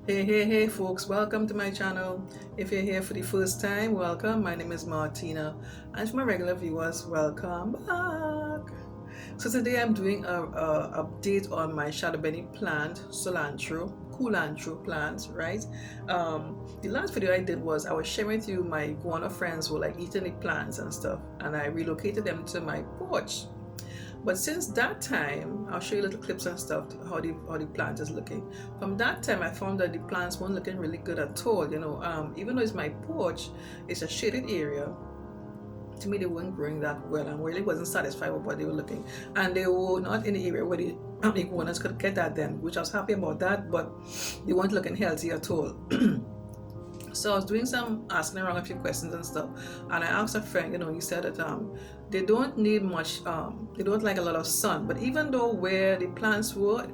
Hey folks, welcome to my channel. If you're here for the first time, welcome. My name is Martina, and for my regular viewers, welcome back. So today I'm doing a update on my Shado Beni plant, culantro plant, right? The last video I did was I was sharing with you my guano friends who like eating the plants and stuff, and I relocated them to my porch. But since that time, I'll show you little clips and stuff, how the plant is looking. From that time, I found that the plants weren't looking really good at all. You know, even though it's my porch, it's a shaded area. To me, they weren't growing that well, and really wasn't satisfied with what they were looking. And they were not in the area where the iguanas could get at them, which I was happy about that. But they weren't looking healthy at all. So I was doing some asking around a few questions and stuff, and I asked a friend, you know, he said that they don't need much, they don't like a lot of sun, but even though where the plants were,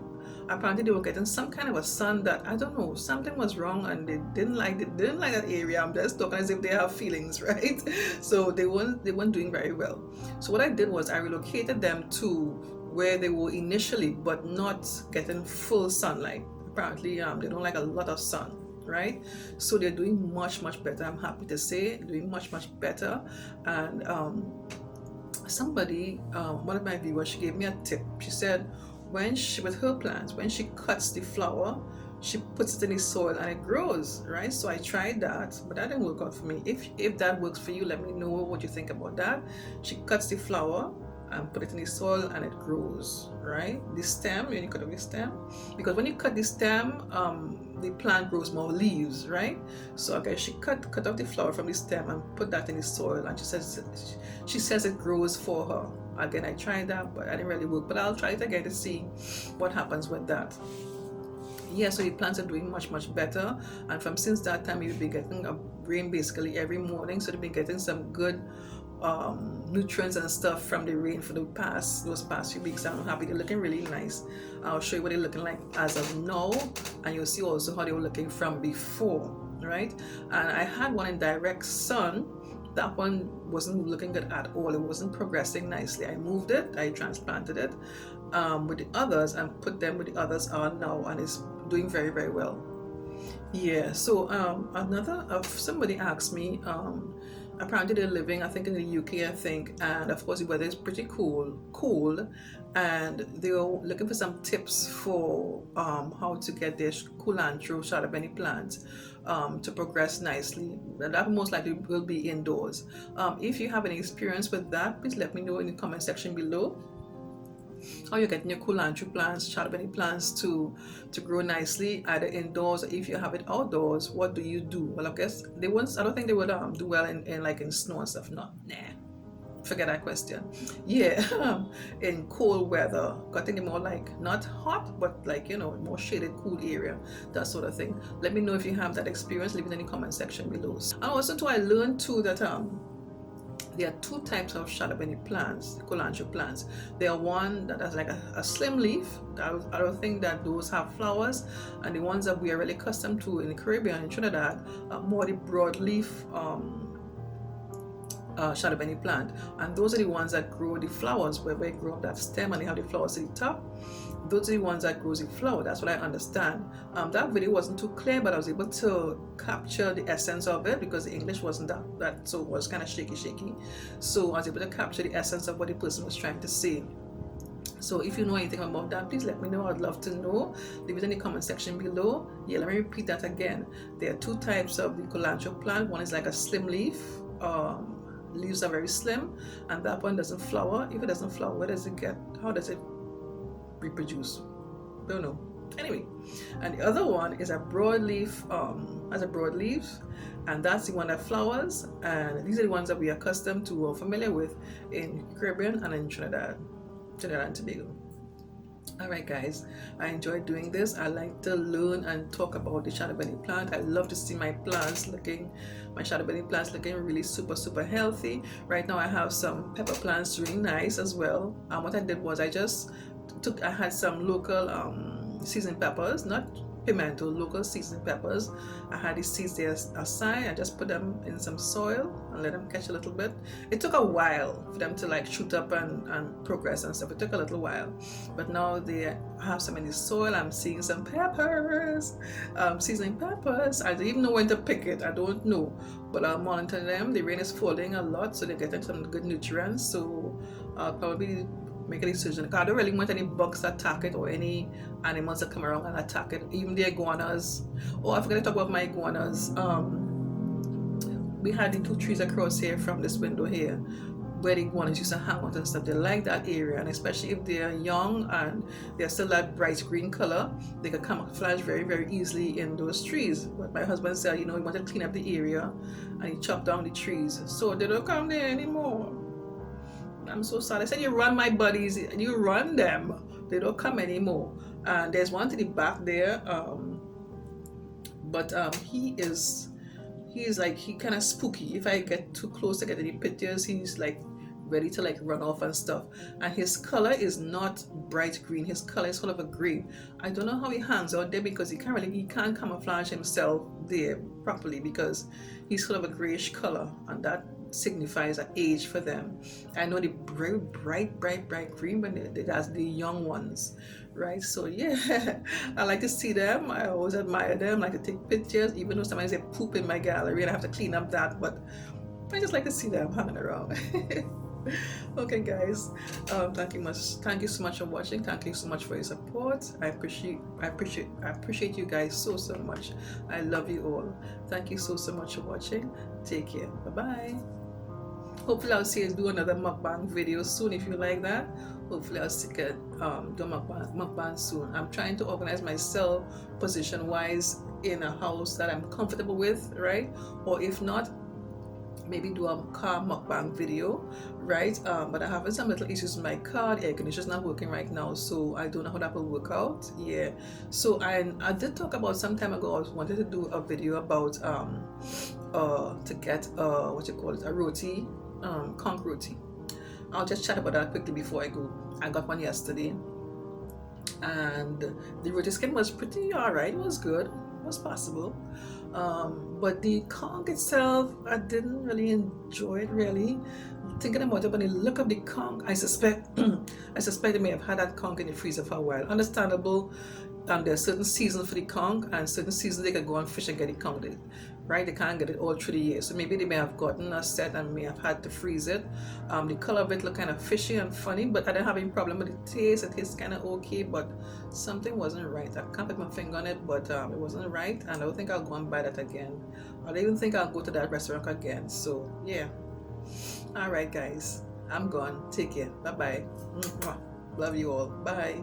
apparently they were getting some kind of a sun that, I don't know, something was wrong, and they didn't like that area. I'm just talking as if they have feelings, right? So they weren't doing very well. So what I did was I relocated them to where they were initially, but not getting full sunlight. Apparently they don't like a lot of sun, right? So they're doing much better. I'm happy to say doing much better. And somebody, one of my viewers, she gave me a tip. She said with her plants, when she cuts the flower, she puts it in the soil and it grows, right? So I tried that, but that didn't work out for me. If that works for you, let me know what you think about that. She cuts the flower and put it in the soil and it grows, right? The stem, when you cut off the stem, because when you cut the stem, the plant grows more leaves, right? So okay, she cut off the flower from the stem and put that in the soil, and she says it grows for her. Again, I tried that, but I didn't really work. But I'll try it again to see what happens with that. Yeah, so the plants are doing much better, and since that time we've been getting a rain basically every morning, so they've been getting some good nutrients and stuff from the rain for those past few weeks. I'm happy. They're looking really nice. I'll show you what they're looking like as of now, and you'll see also how they were looking from before, right? And I had one in direct sun. That one wasn't looking good at all. It wasn't progressing nicely. I moved it, I transplanted it with the others and put them where the others are now, and it's doing very well. Yeah, so somebody asked me, apparently they're living, I think, in the UK, I think, and of course the weather is pretty cool, and they're looking for some tips for how to get their culantro Shado Beni plants to progress nicely. And that most likely will be indoors. If you have any experience with that, please let me know in the comment section below. How you're getting your culantro plants, Shado Beni plants to grow nicely, either indoors, or if you have it outdoors, what do you do? Well, I guess I don't think they would do well in snow and stuff. Nah, forget that question. Yeah, in cold weather, I think more like not hot, but like, you know, more shaded, cool area, that sort of thing. Let me know if you have that experience. Leave it in the comment section below. And also too, I learned too that there are two types of Shado Beni plants, culantro plants. There are one that has like a slim leaf. I don't think that those have flowers, and the ones that we are really accustomed to in the Caribbean, in Trinidad, are more the broadleaf Shado Beni plant, and those are the ones that grow the flowers, where they grow that stem and they have the flowers at the top. Those are the ones that grows the flower. That's what I understand. That video wasn't too clear, but I was able to capture the essence of it because the English wasn't that so it was kind of shaky. So I was able to capture the essence of what the person was trying to say. So if you know anything about that, please let me know. I'd love to know. Leave it in the comment section below. Yeah, let me repeat that again. There are two types of the culantro plant. One is like a slim leaf. Leaves are very slim, and that one doesn't flower. If it doesn't flower, how does it reproduce? Don't know. Anyway, and the other one is a broadleaf, has a broad leaf, and that's the one that flowers. And these are the ones that we are accustomed to or familiar with in Caribbean and in Trinidad and Tobago. Alright guys, I enjoy doing this. I like to learn and talk about the Shado Beni plant. I love to see my Shado Beni plants looking really super healthy. Right now I have some pepper plants doing nice as well. And what I did was I had some local seasoned peppers, not pimento, local seasoned peppers. I had the seeds there aside. I just put them in some soil and let them catch a little bit. It took a while for them to like shoot up and progress and stuff. It took a little while, but now they have some in the soil. I'm seeing some peppers, seasoning peppers. I don't even know when to pick it. I don't know, but I'll monitor them. The rain is falling a lot, so they're getting some good nutrients. So I'll probably make a decision. I don't really want any bugs to attack it or any animals that come around and attack it. Even the iguanas. Oh, I forgot to talk about my iguanas. We had the 2 trees across here from this window here where the iguanas used to hang out and stuff. They like that area, and especially if they're young and they're still that bright green color, they can camouflage very, very easily in those trees. But my husband said, you know, he wanted to clean up the area and he chopped down the trees, so they don't come there anymore. I'm so sad. I said, you run my buddies, you run them. They don't come anymore. And there's one to the back there. But he's like, he kind of spooky. If I get too close to get any pictures, he's like ready to like run off and stuff. And his color is not bright green. His color is sort of a gray. I don't know how he hangs out there because he can't camouflage himself there properly because he's sort of a grayish color, and that signifies an age for them. I know the bright green, but that's the young ones, right? So yeah, I like to see them. I always admire them. I like to take pictures, even though sometimes they poop in my gallery and I have to clean up that, but I just like to see them hanging around. Okay guys, thank you so much for watching. Thank you so much for your support. I appreciate you guys so much. I love you all. Thank you so much for watching. Take care. Bye bye. Hopefully I'll see you do another mukbang video soon if you like that. Hopefully I'll see do mukbang soon. I'm trying to organize myself position wise in a house that I'm comfortable with, right? Or if not, maybe do a car mukbang video, right? But I'm having some little issues with my car. The air conditioner is not working right now, so I don't know how that will work out. Yeah, so I did talk about some time ago, I wanted to do a video about to get what you call it, a roti, conch roti. I'll just chat about that quickly before I go. I got one yesterday and the roti skin was pretty alright. It was good, it was possible. But the conch itself, I didn't really enjoy it really. Thinking about it, when you look up the conch, I suspect they may have had that conch in the freezer for a while. Understandable. There's certain seasons for the conch and certain seasons they can go and fish and get the conch, right? They can't get it all through the year, so maybe they may have gotten a set and may have had to freeze it. The color of it looked kind of fishy and funny, but I didn't have any problem with the taste. It tastes kind of okay, but something wasn't right. I can't put my finger on it, but it wasn't right, and I don't think I'll go and buy that again. I don't even think I'll go to that restaurant again. So yeah, all right guys, I'm gone. Take care. Bye bye. Love you all. Bye.